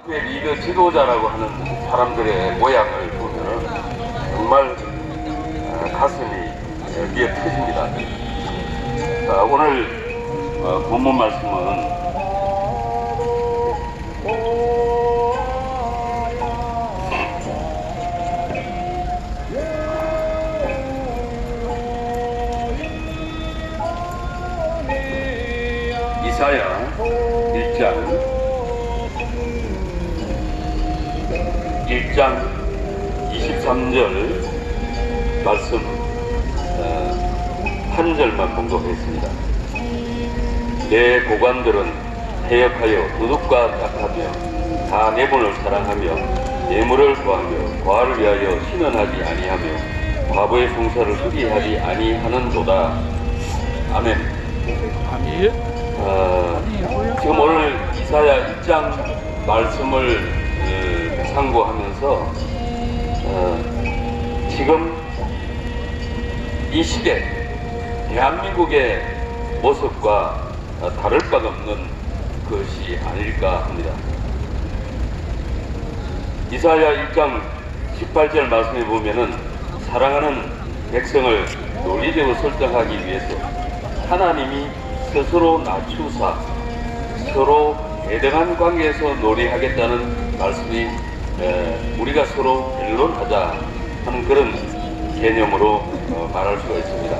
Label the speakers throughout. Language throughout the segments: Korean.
Speaker 1: 리더 지도자라고 하는 사람들의 모양을 보면 정말 가슴이 미어 터집니다. 오늘 본문 말씀은 이사야 1장 23절 말씀 한 절만 봉독했습니다. 내 고관들은 해역하여 도둑과 짝하며 다 내 본을 사랑하며 뇌물을 구하며 과를 위하여 신원하지 아니하며 과부의 송사를 수리하지 아니하는도다. 아멘. 지금 오늘 이사야 1장 말씀을 상고하면서 지금 이 시대 대한민국의 모습과 다를 바가 없는 것이 아닐까 합니다. 이사야 1장 18절 말씀에 보면은 사랑하는 백성을 논리적으로 설정하기 위해서 하나님이 스스로 낮추사 서로 대등한 관계에서 논의하겠다는 말씀이 우리가 서로 변론하자 하는 그런 개념으로 말할 수가 있습니다.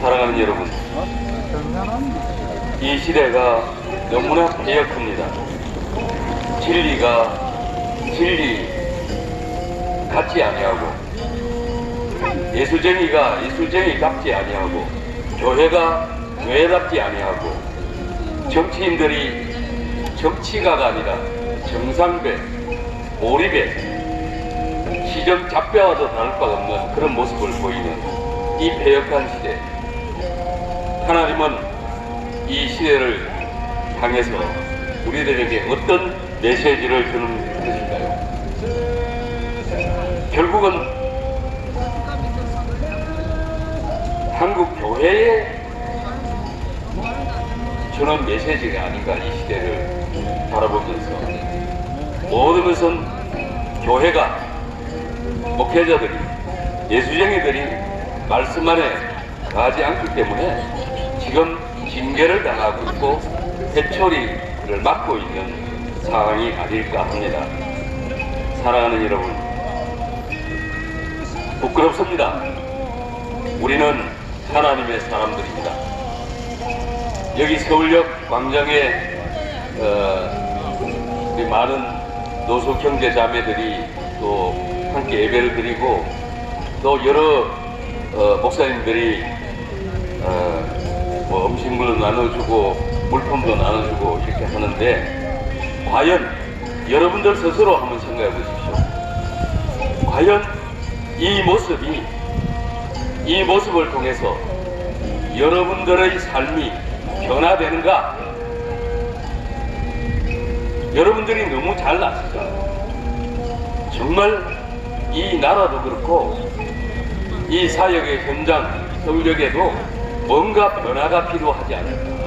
Speaker 1: 사랑하는 여러분, 이 시대가 너무나 배역합니다. 진리가 진리 같지 아니하고 예수쟁이가 예수쟁이답지 아니하고 교회가 교회답지 아니하고 정치인들이 정치가가 아니라 정상배, 오리배, 시정잡배와도 다를 바가 없는 그런 모습을 보이는 이 배역한 시대, 하나님은 이 시대를 향해서 우리들에게 어떤 메시지를 주는 것인가요? 결국은 한국 교회에 주는 메시지가 아닌가. 이 시대를 바라보면서 모든 것은 교회가, 목회자들이, 예수쟁이들이 말씀 안에 가지 않기 때문에 지금 징계를 당하고 있고 회초리를 맞고 있는 상황이 아닐까 합니다. 사랑하는 여러분, 부끄럽습니다. 우리는 하나님의 사람들입니다. 여기 서울역 광장에 우리 많은 노소 형제 자매들이 또 함께 예배를 드리고 또 여러 목사님들이 뭐 음식물도 나눠주고 물품도 나눠주고 이렇게 하는데, 과연 여러분들 스스로 한번 생각해 보십시오. 과연 이 모습을 통해서 여러분들의 삶이 변화되는가? 여러분들이 너무 잘 아시죠? 정말 이 나라도 그렇고 이 사역의 현장 서울역에도 뭔가 변화가 필요하지 않을까.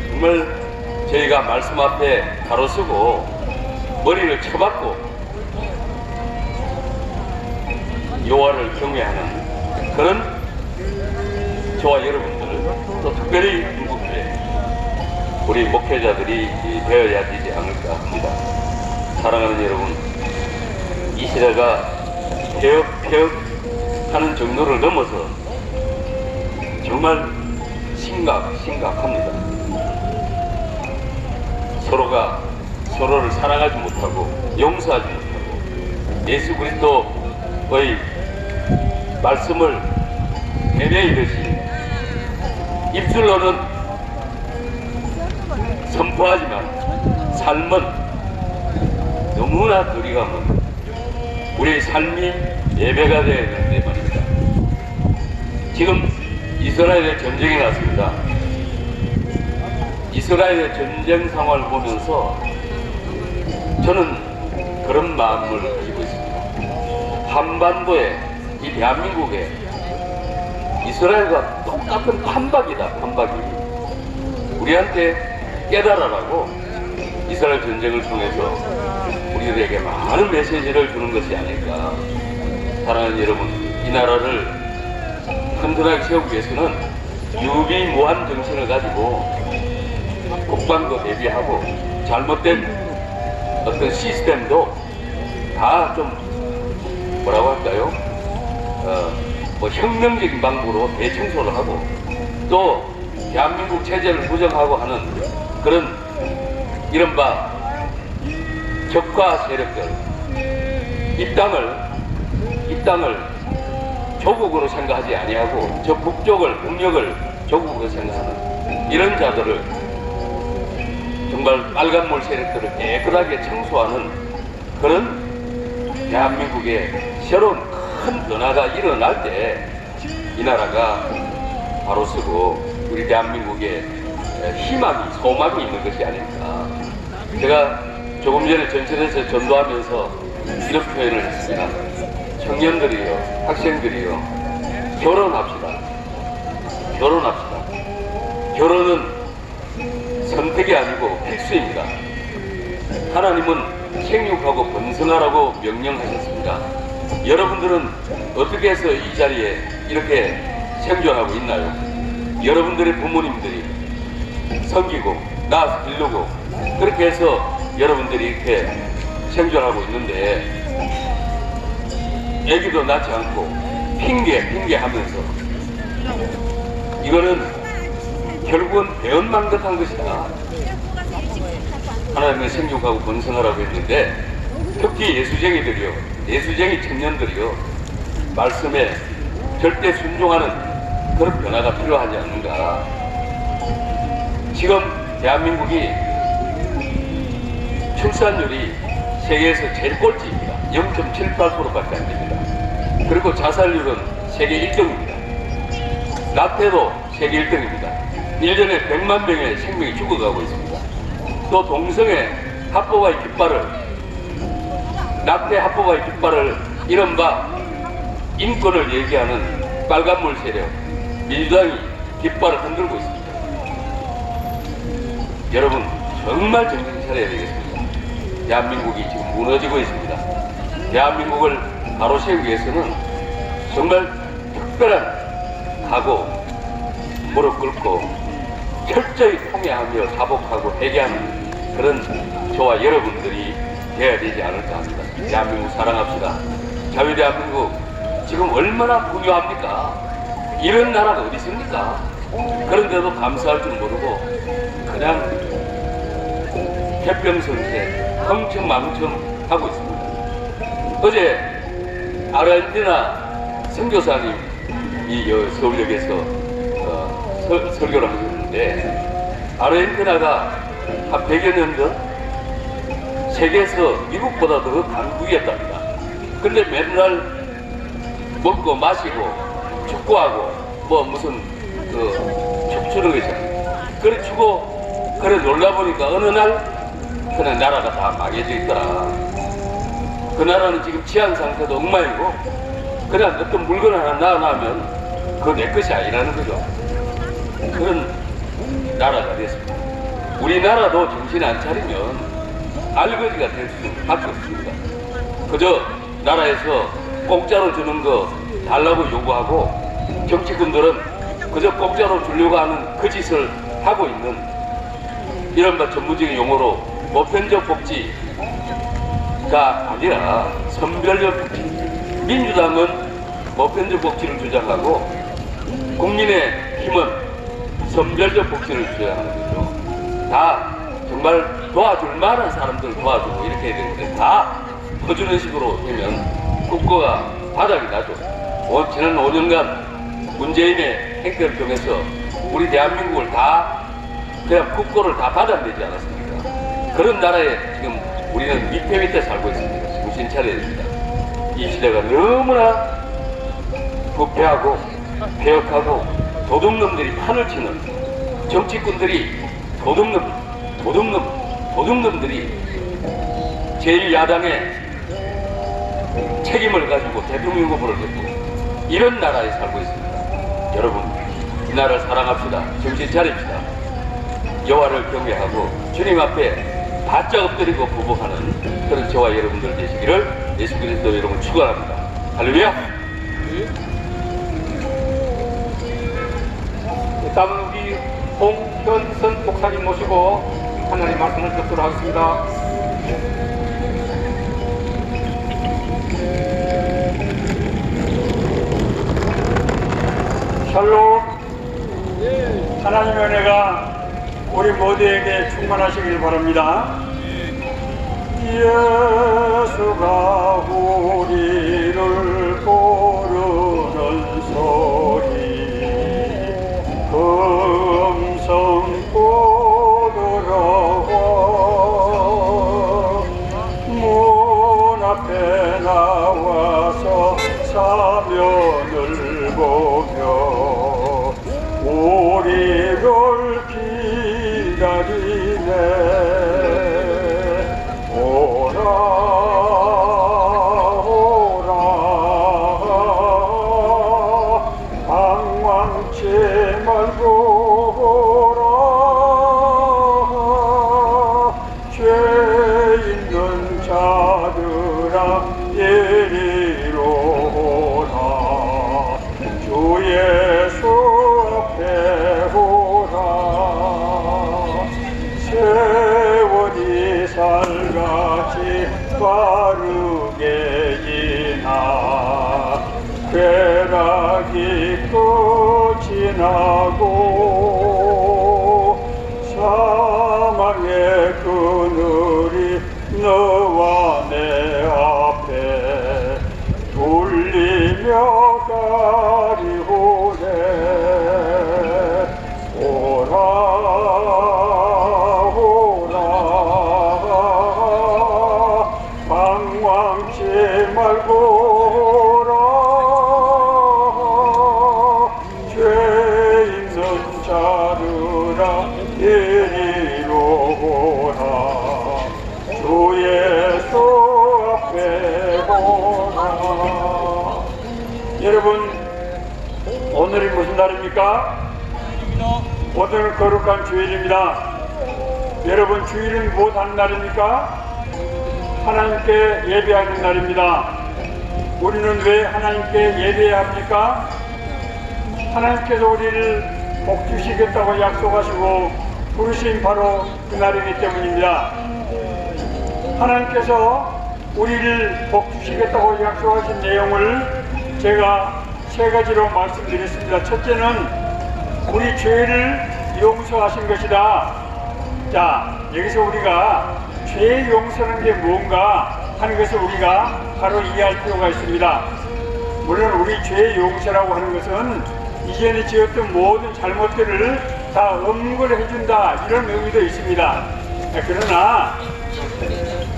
Speaker 1: 정말 저희가 말씀 앞에 가로서고 머리를 쳐박고 여호와를 경외하는 그런 저와 여러분들, 또 특별히 한국교회 우리 목회자들이 되어야 되지 않을까 합니다. 사랑하는 여러분, 이 시대가 폐역하는 정도를 넘어서 정말 심각합니다. 서로가 서로를 사랑하지 못하고 용서하지 못하고 예수 그리스도의 말씀을 해내이듯이 입술로는 선포하지만 삶은 너무나 거리가 먼 우리의 삶이 예배가 되어야 되는데 말입니다. 지금 이스라엘의 전쟁이 났습니다. 이스라엘의 전쟁 상황을 보면서 저는 그런 마음을 가지고 있습니다. 한반도에, 이 대한민국에 이스라엘과 똑같은 판박이다. 판박이 우리한테 깨달아라고 이스라엘 전쟁을 통해서 우리들에게 많은 메시지를 주는 것이 아닐까. 사랑하는 여러분, 이 나라를 튼튼하게 세우기 위해서는 유비무한 정신을 가지고 국방도 대비하고 잘못된 어떤 시스템도 다 좀 뭐라고 할까요? 뭐 혁명적인 방법으로 대청소를 하고 또 대한민국 체제를 부정하고 하는 그런 이른바 적화 세력들, 이 땅을 조국으로 생각하지 아니하고 저 북녘을 조국으로 생각하는 이런 자들을 정말 빨간물 세력들을 깨끗하게 청소하는 그런 대한민국의 새로운 큰 변화가 일어날 때 이 나라가 바로 서고 우리 대한민국의 희망이 소망이 있는 것이 아닐까. 제가 조금 전에 전철에서 전도하면서 이런 표현을 했습니다. 청년들이요, 학생들이요, 결혼합시다. 결혼은 선택이 아니고 필수입니다. 하나님은 생육하고 번성하라고 명령하셨습니다. 여러분들은 어떻게 해서 이 자리에 이렇게 생존하고 있나요? 여러분들의 부모님들이 섬기고 낳아서 기르고 그렇게 해서 여러분들이 이렇게 생존하고 있는데 애기도 낳지 않고 핑계 하면서 이거는 결국은 배은망덕한 것이다. 하나님의 생육하고 번성하라고 했는데 특히 예수쟁이 청년들이요 말씀에 절대 순종하는 그런 변화가 필요하지 않는가. 지금 대한민국이 출산율이 세계에서 제일 꼴찌입니다. 0.78%밖에 안 됩니다. 그리고 자살률은 세계 1등입니다. 낙태도 세계 1등입니다. 1년에 100만 명의 생명이 죽어가고 있습니다. 또 동성애 합법화의 깃발을, 낙태 합법화의 깃발을 이른바 인권을 얘기하는 빨간물 세력 민주당이 깃발을 흔들고 있습니다. 여러분 정말 정신 차려야 되겠습니다. 대한민국이 지금 무너지고 있습니다. 대한민국을 바로 세우기 위해서는 정말 특별한 각오, 무릎 꿇고 철저히 통회하며 자복하고 회개하는 그런 저와 여러분들이 되어야 되지 않을까 합니다. 대한민국 사랑합시다. 자유대한민국 지금 얼마나 부유합니까? 이런 나라가 어디 있습니까? 그런데도 감사할 줄 모르고 그냥 태평성세 흥청망청 하고 있습니다. 어제 아르헨티나 선교사님이 서울역에서 설교를 하셨는데 아르헨티나가 한 100여 년 전 세계에서 미국보다 더 강국이었답니다. 근데 맨날 먹고 마시고 축구하고 뭐 무슨 춤추는 거 있잖아요. 그래 추고 그래 놀다 보니까 어느 날 그냥 나라가 다 망해져 있더라. 그 나라는 지금 치안 상태도 엉망이고 그냥 어떤 물건 하나 나가면 그거 내 것이 아니라는 거죠. 그런 나라가 됐습니다. 우리나라도 정신 안 차리면 알거지가 될 수밖에 없습니다. 그저 나라에서 공짜로 주는 거 달라고 요구하고 정치꾼들은 그저 공짜로 주려고 하는 그 짓을 하고 있는 이른바 전문적인 용어로 보편적 복지가 아니라 선별적 복지. 민주당은 보편적 복지를 주장하고 국민의힘은 선별적 복지를 주장하는 거죠. 다 정말 도와줄 만한 사람들 도와주고 이렇게 해야 되는데 다 퍼주는 식으로 되면 국가가 바닥이 나죠. 지난 5년간 문재인의 행태를 통해서 우리 대한민국을 다 그냥 국고를 다 받아내지 않았습니까? 그런 나라에 지금 우리는 밑에 살고 있습니다. 정신 차려야 됩니다. 이 시대가 너무나 부패하고 폐역하고 도둑놈들이 판을 치는 정치꾼들이 도둑놈들이 제1야당의 책임을 가지고 대통령 후보를 했고 이런 나라에 살고 있습니다. 여러분 이 나라를 사랑합시다. 정신 차립시다. 여호와를 경외하고 주님 앞에 바짝 엎드리고 부복하는 그런 저와 여러분들 되시기를 예수 그리스도 이름으로 축원합니다. 할렐루야.
Speaker 2: 다음은 우리 홍현선 목사님 모시고 하나님 말씀을 듣도록 하겠습니다. 샬롬. 하나님의 은혜가 우리 모두에게 충만하시길 바랍니다. 예수가 우리를 부르는 소리 음성 들어와 문 앞에 나와서 사면을 보며 우리를 기다리네. 오라 오라 방황치 말고 오라. 죄 있는 자들아 이리로 오라. 주 예수 앞에 오라. 세월이 살같이 빠르게 지나 쾌락이 끝이 나고 사망의 그늘이 너와 내 앞에 돌리며 가리오네. 오라 오라 방황치 말고 오라. 죄 있는 자들아 이리로 오라. 주 예수 앞에 오라. 여러분, 오늘이 무슨 날입니까? 오늘은 거룩한 주일입니다. 여러분, 주일은 무엇 하는 날입니까? 하나님께 예배하는 날입니다. 우리는 왜 하나님께 예배해야 합니까? 하나님께서 우리를 복 주시겠다고 약속하시고 부르신 바로 그 날이기 때문입니다. 하나님께서 우리를 복 주시겠다고 약속하신 내용을 제가 세 가지로 말씀드렸습니다. 첫째는 우리 죄를 용서하신 것이다. 자, 여기서 우리가 죄 용서하는 게 뭔가 하는 것을 우리가 바로 이해할 필요가 있습니다. 물론 우리 죄 용서라고 하는 것은 이전에 지었던 모든 잘못들을 다 엄거를 해준다, 이런 의미도 있습니다. 그러나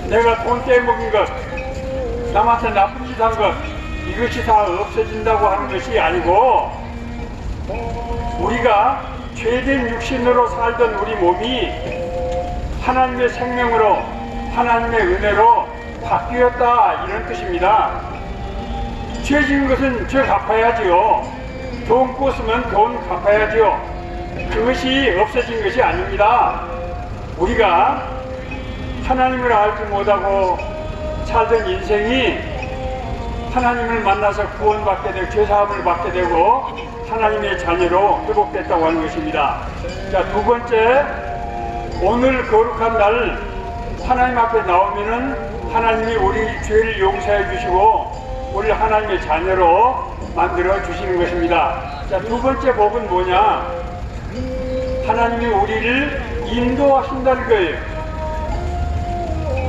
Speaker 2: 내가 돈 떼먹은 것, 남한테 나쁜 짓 한 것, 이것이 다 없어진다고 하는 것이 아니고, 우리가 죄된 육신으로 살던 우리 몸이 하나님의 생명으로, 하나님의 은혜로 바뀌었다, 이런 뜻입니다. 죄 지은 것은 죄 갚아야지요. 돈 꿨으면 돈 갚아야지요. 그것이 없어진 것이 아닙니다. 우리가 하나님을 알지 못하고 살던 인생이 하나님을 만나서 구원받게 되고 죄사함을 받게 되고 하나님의 자녀로 회복됐다고 하는 것입니다. 자, 두 번째, 오늘 거룩한 날 하나님 앞에 나오면은 하나님이 우리 죄를 용서해 주시고 우리를 하나님의 자녀로 만들어 주시는 것입니다. 자, 두 번째 복은 뭐냐? 하나님이 우리를 인도하신다는 거예요.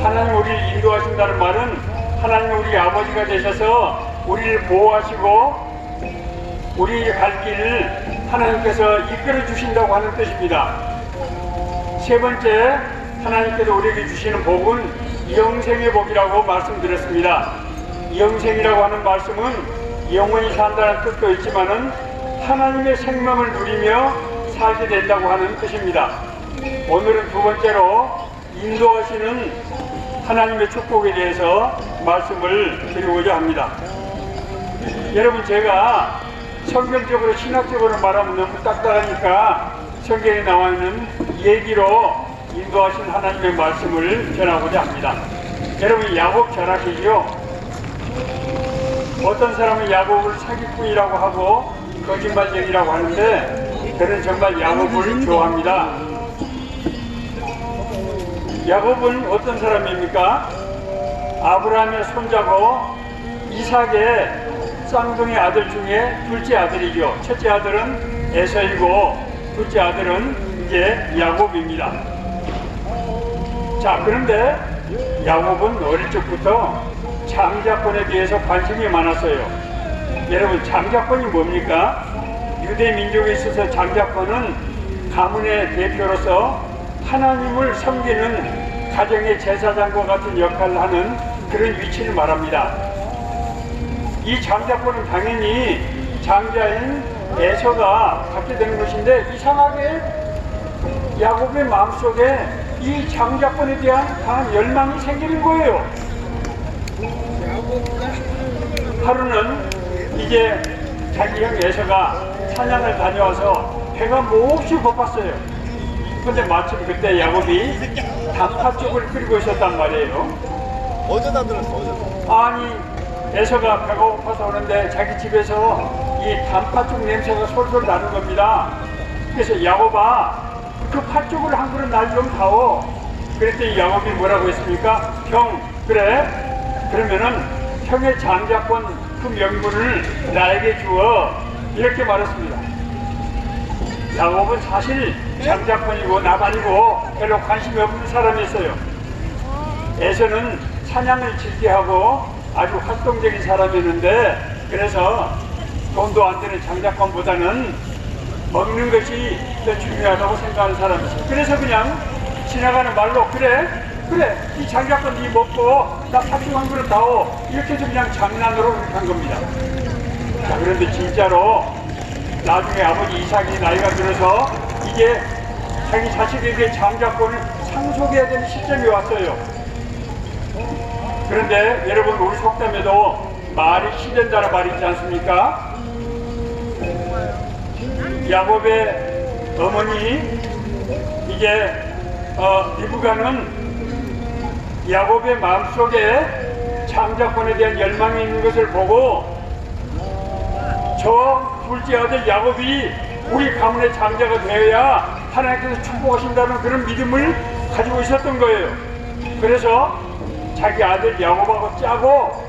Speaker 2: 하나님 우리를 인도하신다는 말은 하나님이 우리 아버지가 되셔서 우리를 보호하시고 우리 갈 길을 하나님께서 이끌어 주신다고 하는 뜻입니다. 세 번째, 하나님께서 우리에게 주시는 복은 영생의 복이라고 말씀드렸습니다. 영생이라고 하는 말씀은 영원히 산다는 뜻도 있지만은 하나님의 생명을 누리며 살게 된다고 하는 뜻입니다. 오늘은 두 번째로 인도하시는 하나님의 축복에 대해서 말씀을 드리고자 합니다. 여러분, 제가 성경적으로 신학적으로 말하면 너무 딱딱하니까 성경에 나와 있는 얘기로 인도하신 하나님의 말씀을 전하고자 합니다. 여러분, 야곱 잘 아시죠? 어떤 사람은 야곱을 사기꾼이라고 하고 거짓말쟁이라고 하는데 저는 정말 야곱을 좋아합니다. 야곱은 어떤 사람입니까? 아브라함의 손자고 이삭의 쌍둥이 아들 중에 둘째 아들이죠. 첫째 아들은 에서이고 둘째 아들은 이제 야곱입니다. 자, 그런데 야곱은 어릴 적부터 장자권에 대해서 관심이 많았어요. 여러분, 장자권이 뭡니까? 유대 민족에 있어서 장자권은 가문의 대표로서 하나님을 섬기는 가정의 제사장과 같은 역할을 하는 그런 위치를 말합니다. 이 장자권은 당연히 장자인 에서가 갖게 되는 것인데 이상하게 야곱의 마음속에 이 장자권에 대한 강한 열망이 생기는 거예요. 하루는 이제 자기 형 에서가 사냥을 다녀와서 배가 몹시 고팠어요. 근데 마침 그때 야곱이 단팥죽을 끓이고 있었단 말이에요.
Speaker 3: 어제다 들었어, 어제.
Speaker 2: 아니, 에서가 배가 고파서 오는데 자기 집에서 이 단팥죽 냄새가 솔솔 나는 겁니다. 그래서 야곱아, 그 팥죽을 한 그릇 날 좀 다오. 그랬더니 야곱이 뭐라고 했습니까? 형, 그래? 그러면은 형의 장자권 그 명분을 나에게 주어. 이렇게 말했습니다. 야곱은 사실 장자권이고 나발이고 별로 관심이 없는 사람이었어요. 에서는 사냥을 즐겨하고 아주 활동적인 사람이었는데 그래서 돈도 안 되는 장자권보다는 먹는 것이 더 중요하다고 생각하는 사람이었어요. 그래서 그냥 지나가는 말로 그래 이 장자권 니 먹고 나 팥죽 한 그릇 다오 이렇게 해서 그냥 장난으로 그렇게 한 겁니다. 자, 그런데 진짜로 나중에 아버지 이삭이 나이가 들어서 이게 자기 자식에게 장자권을 상속해야 되는 시점이 왔어요. 그런데 여러분, 우리 속담에도 말이 시된다는 말이 있지 않습니까? 야곱의 어머니 이제 리브가는 야곱의 마음속에 장자권에 대한 열망이 있는 것을 보고 저 둘째 아들 야곱이 우리 가문의 장자가 되어야 하나님께서 축복하신다는 그런 믿음을 가지고 있었던 거예요. 그래서 자기 아들 야곱하고 짜고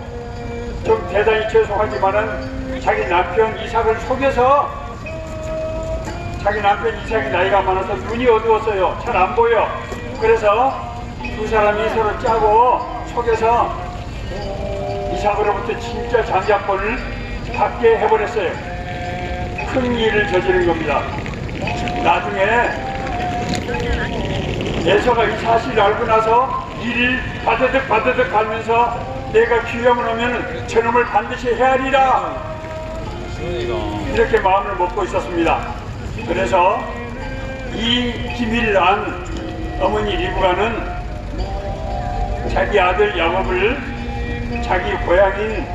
Speaker 2: 좀 대단히 죄송하지만은 자기 남편 이삭을 속여서 자기 남편 이삭이 나이가 많아서 눈이 어두웠어요. 잘 안 보여. 그래서 두 사람이 서로 짜고 속여서 이삭으로부터 진짜 장자권을 받게 해버렸어요. 큰 일을 저지른 겁니다. 나중에 에서가 이 사실을 알고 나서 이를 바드득 하면서 내가 귀ham을 하면 저놈을 반드시 헤아리라 이렇게 마음을 먹고 있었습니다. 그래서 이 기밀을 안 어머니 리브가는 자기 아들 야곱을 자기 고향인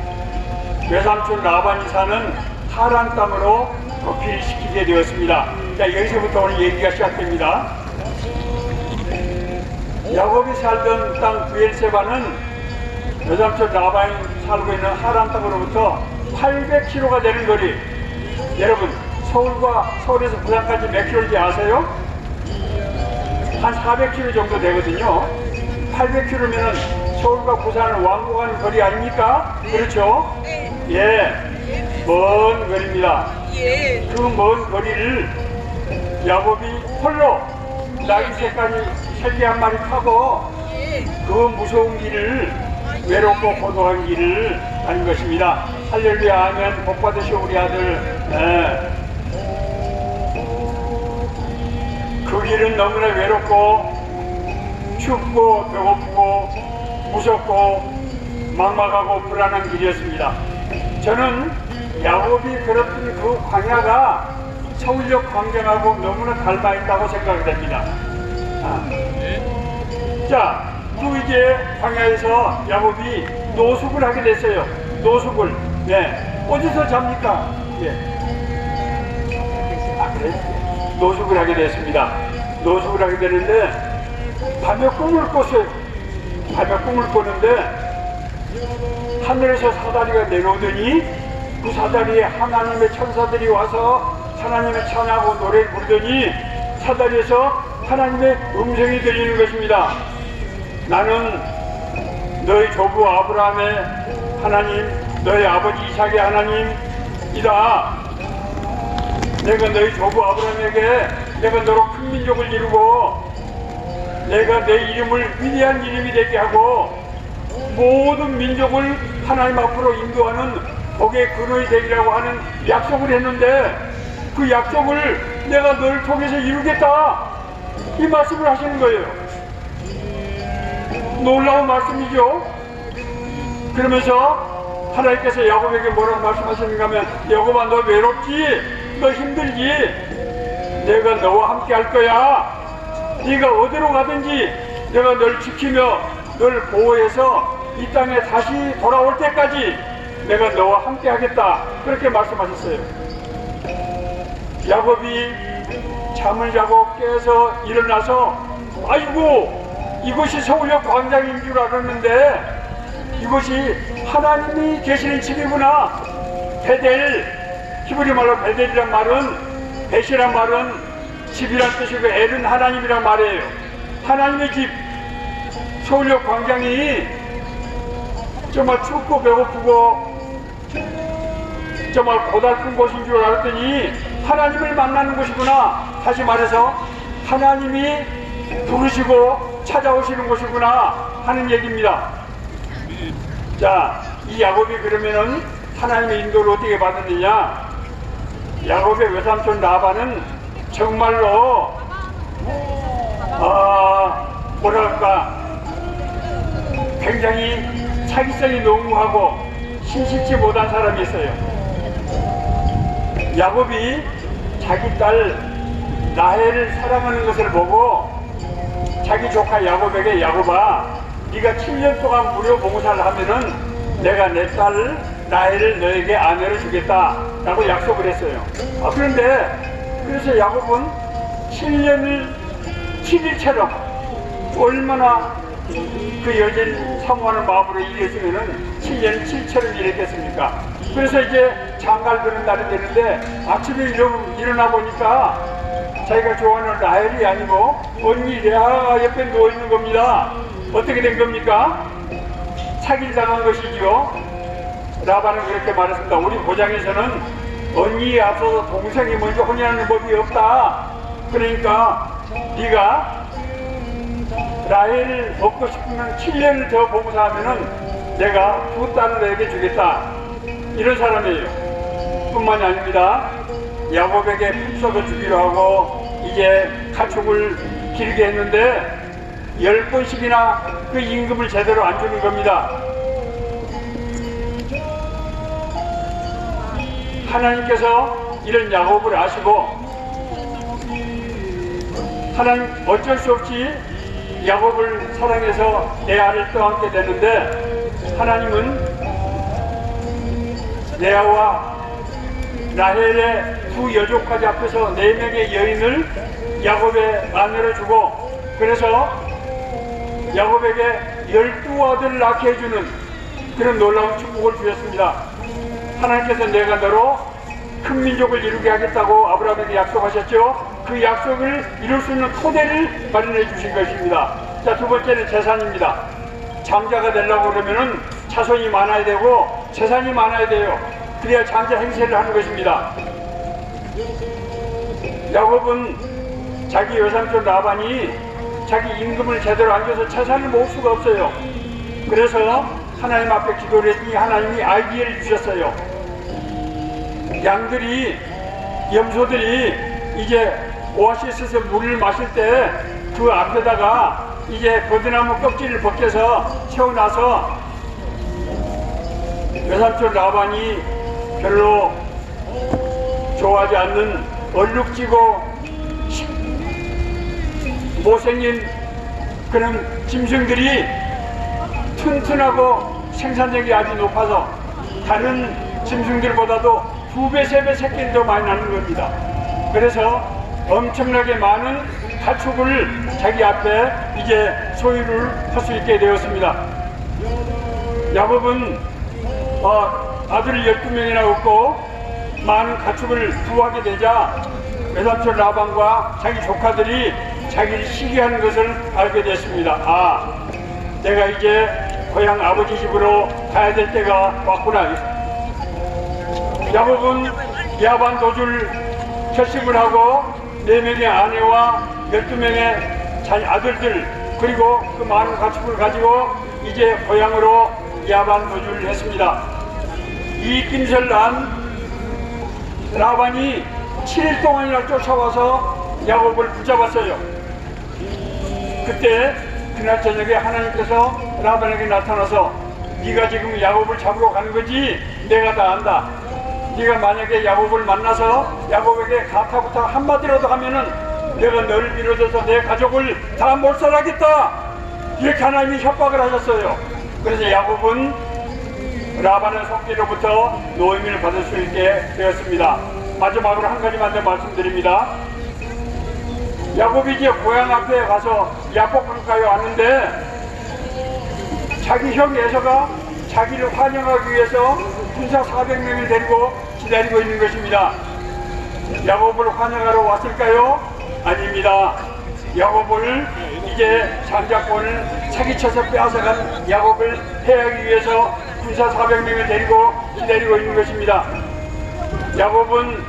Speaker 2: 외삼촌 라반이 사는 하란 땅으로 도피시키게 되었습니다. 자, 여기서부터 오늘 얘기가 시작됩니다. 야곱이 살던 땅 부엘세바는 외삼촌 라반이 살고 있는 하란 땅으로부터 800km가 되는 거리. 여러분, 서울에서 부산까지 몇 킬로인지 아세요? 한 400km 정도 되거든요. 800km면은 서울과 부산을 왕복하는 거리 아닙니까? 그렇죠? 예, 먼 거리입니다. 그 먼 거리를 야곱이 홀로 나귀 새끼 한 마리 타고 그 무서운 길을 외롭고 고독한 길을 가는 것입니다. 할렐루야 하면 복 받으시오 우리 아들. 예. 그 길은 너무나 외롭고 춥고 배고프고 무섭고 막막하고 불안한 길이었습니다. 저는 야곱이 걸었던 그 광야가 서울역 광경하고 너무나 닮아있다고 생각이 됩니다. 자, 또 이제 광야에서 야곱이 노숙을 하게 됐어요. 노숙을. 네. 어디서 잡니까? 예. 그래? 노숙을 하게 됐습니다. 노숙을 하게 되는데 밤에 꿈을 꿨어요. 밤에 꿈을 꿨는데 하늘에서 사다리가 내려오더니 그 사다리에 하나님의 천사들이 와서 하나님의 찬양하고 노래를 부르더니 사다리에서 하나님의 음성이 들리는 것입니다. 나는 너희 조부 아브라함의 하나님, 너희 아버지 이삭의 하나님이다. 내가 너희 조부 아브라함에게 내가 너로 큰 민족을 이루고 내가 내 이름을 위대한 이름이 되게 하고 모든 민족을 하나님 앞으로 인도하는 복의 근원이 되리라고 하는 약속을 했는데 그 약속을 내가 널 통해서 이루겠다, 이 말씀을 하시는 거예요. 놀라운 말씀이죠. 그러면서 하나님께서 야곱에게 뭐라고 말씀하시는가 하면, 야곱아, 너 외롭지? 너 힘들지? 내가 너와 함께 할 거야. 네가 어디로 가든지 내가 널 지키며 널 보호해서 이 땅에 다시 돌아올 때까지 내가 너와 함께 하겠다, 그렇게 말씀하셨어요. 야곱이 잠을 자고 깨서 일어나서, 아이고, 이곳이 서울역 광장인 줄 알았는데 이곳이 하나님이 계시는 집이구나. 베델, 히브리 말로 베델이란 말은, 벳이란 말은 집이란 뜻이고 엘은 하나님이란 말이에요. 하나님의 집, 서울역 광장이 정말 춥고 배고프고 정말 고달픈 곳인 줄 알았더니 하나님을 만나는 곳이구나. 다시 말해서 하나님이 부르시고 찾아오시는 곳이구나 하는 얘기입니다. 자, 이 야곱이 그러면은 하나님의 인도를 어떻게 받았느냐? 야곱의 외삼촌 라반은 정말로 뭐랄까, 굉장히 사기성이 농후하고 신실치 못한 사람이었어요. 야곱이 자기 딸 라헬을 사랑하는 것을 보고 자기 조카 야곱에게, 야곱아, 네가 7년 동안 무료 봉사를 하면은 내가 내 딸 라헬을 너에게 아내로 주겠다 라고 약속을 했어요. 그런데 그래서 야곱은 7년을 7일처럼 얼마나 그 여자를 사모하는 마음으로 일했으면은 7년 7처럼 일했겠습니까? 그래서 이제 장가를 드는 날이 되는데 아침에 일어나 보니까 자기가 좋아하는 라헬이 아니고 언니 레아 옆에 누워있는 겁니다. 어떻게 된 겁니까? 사기를 당한 것이지요. 라반은 그렇게 말했습니다. 우리 고장에서는 언니에 앞서서 동생이 먼저 혼인하는 법이 없다. 그러니까 네가 라헬을 얻고 싶으면 7년을 더 봉사하면은 내가 두 딸을 너에게 주겠다, 이런 사람이에요. 뿐만이 아닙니다. 야곱에게 품삯을 주기로 하고 이제 가축을 기르게 했는데 10번씩이나 그 임금을 제대로 안 주는 겁니다. 하나님께서 이런 야곱을 아시고 하나님 어쩔 수 없이 야곱을 사랑해서 레아를 떠안게 되는데, 하나님은 레아와 라헬의 두 여종까지 앞에서 4명의 여인을 야곱의 아내로 주고, 그래서 야곱에게 12아들을 낳게 해주는 그런 놀라운 축복을 주셨습니다. 하나님께서 내가 너로 큰 민족을 이루게 하겠다고 아브라함에게 약속하셨죠. 그 약속을 이룰 수 있는 토대를 마련해 주신 것입니다. 자, 두 번째는 재산입니다. 장자가 되려고 그러면은 자손이 많아야 되고 재산이 많아야 돼요. 그래야 장자 행세를 하는 것입니다. 야곱은 자기 외삼촌 라반이 자기 임금을 제대로 안 줘서 재산을 모을 수가 없어요. 그래서 하나님 앞에 기도를 했더니 하나님이 아이디어를 주셨어요. 양들이, 염소들이 이제 오아시스에서 물을 마실 때 그 앞에다가 이제 버드나무 껍질을 벗겨서 채워놔서 외삼촌 라반이 별로 좋아하지 않는 얼룩지고 못생긴 그런 짐승들이 튼튼하고 생산력이 아주 높아서 다른 짐승들보다도 2배, 3배 새끼를 더 많이 낳는 겁니다. 그래서 엄청나게 많은 가축을 자기 앞에 이제 소유를 할 수 있게 되었습니다. 야곱은 아들을 12명이나 얻고 많은 가축을 부하게 되자 외삼촌 라반과 자기 조카들이 자기를 시기하는 것을 알게 됐습니다. 아, 내가 이제 고향 아버지 집으로 가야 될 때가 왔구나. 야곱은 야반 도주를 결심을 하고 4명의 아내와 12명의 자기 아들들 그리고 그 많은 가축을 가지고 이제 고향으로 야반 도주를 했습니다. 이 낌새를 난 라반이 7일 동안이나 쫓아와서 야곱을 붙잡았어요. 그때 그날 저녁에 하나님께서 라반에게 나타나서 네가 지금 야곱을 잡으러 가는 거지? 내가 다 안다. 네가 만약에 야곱을 만나서 야곱에게 가타부타 한마디라도 하면은 내가 너를 비롯해서 내 가족을 다 몰살하겠다. 이렇게 하나님이 협박을 하셨어요. 그래서 야곱은 라반의 손길로부터 노임을 받을 수 있게 되었습니다. 마지막으로 한 가지만 더 말씀드립니다. 야곱이 이제 고향 앞에 가서 야복강가에 왔는데 자기 형 에서가 자기를 환영하기 위해서 군사 400명을 데리고 기다리고 있는 것입니다. 야곱을 환영하러 왔을까요? 아닙니다. 야곱을 이제 장자권을 사기쳐서 빼앗아간 야곱을 해하기 위해서 군사 400명을 데리고 기다리고 있는 것입니다. 야곱은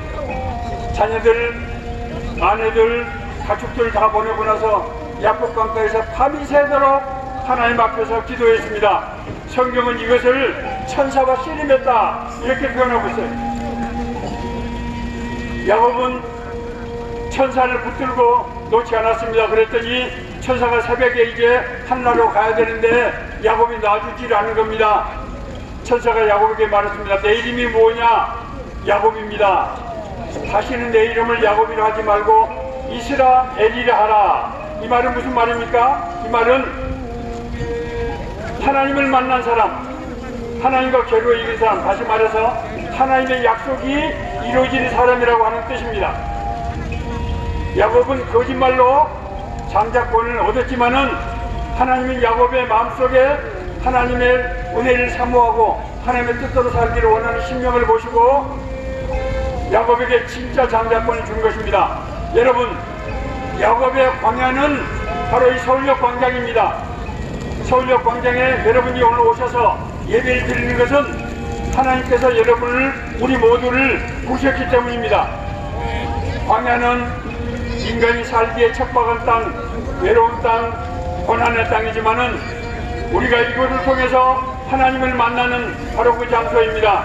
Speaker 2: 자녀들, 아내들, 가축들 다 보내고 나서 야복강가에서 밤이 새도록 하나님 앞에서 기도했습니다. 성경은 이것을 천사가 씨름했다 이렇게 표현하고 있어요. 야곱은 천사를 붙들고 놓지 않았습니다. 그랬더니 천사가 새벽에 이제 한나라로 가야 되는데 야곱이 놔주질 않은 겁니다. 천사가 야곱에게 말했습니다. 내 이름이 뭐냐? 야곱입니다. 다시는 내 이름을 야곱이라 하지 말고 이스라엘이라 하라. 이 말은 무슨 말입니까? 이 말은 하나님을 만난 사람, 하나님과 겨루어 이긴 사람, 다시 말해서 하나님의 약속이 이루어지는 사람이라고 하는 뜻입니다. 야곱은 거짓말로 장자권을 얻었지만은 하나님은 야곱의 마음속에 하나님의 은혜를 사모하고 하나님의 뜻대로 살기를 원하는 심령을 보시고 야곱에게 진짜 장자권을 준 것입니다. 여러분, 야곱의 광야는 바로 이 서울역 광장입니다. 서울역 광장에 여러분이 오늘 오셔서 예배를 드리는 것은 하나님께서 여러분을, 우리 모두를 부르셨기 때문입니다. 광야는 인간이 살기에 척박한 땅, 외로운 땅, 고난의 땅이지만은 우리가 이곳을 통해서 하나님을 만나는 바로 그 장소입니다.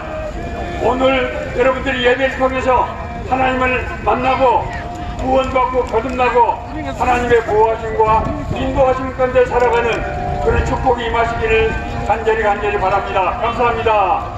Speaker 2: 오늘 여러분들이 예배를 통해서 하나님을 만나고 구원받고 거듭나고 하나님의 보호하심과 인도하심 가운데 살아가는 그런 축복이 임하시기를 간절히 바랍니다. 감사합니다.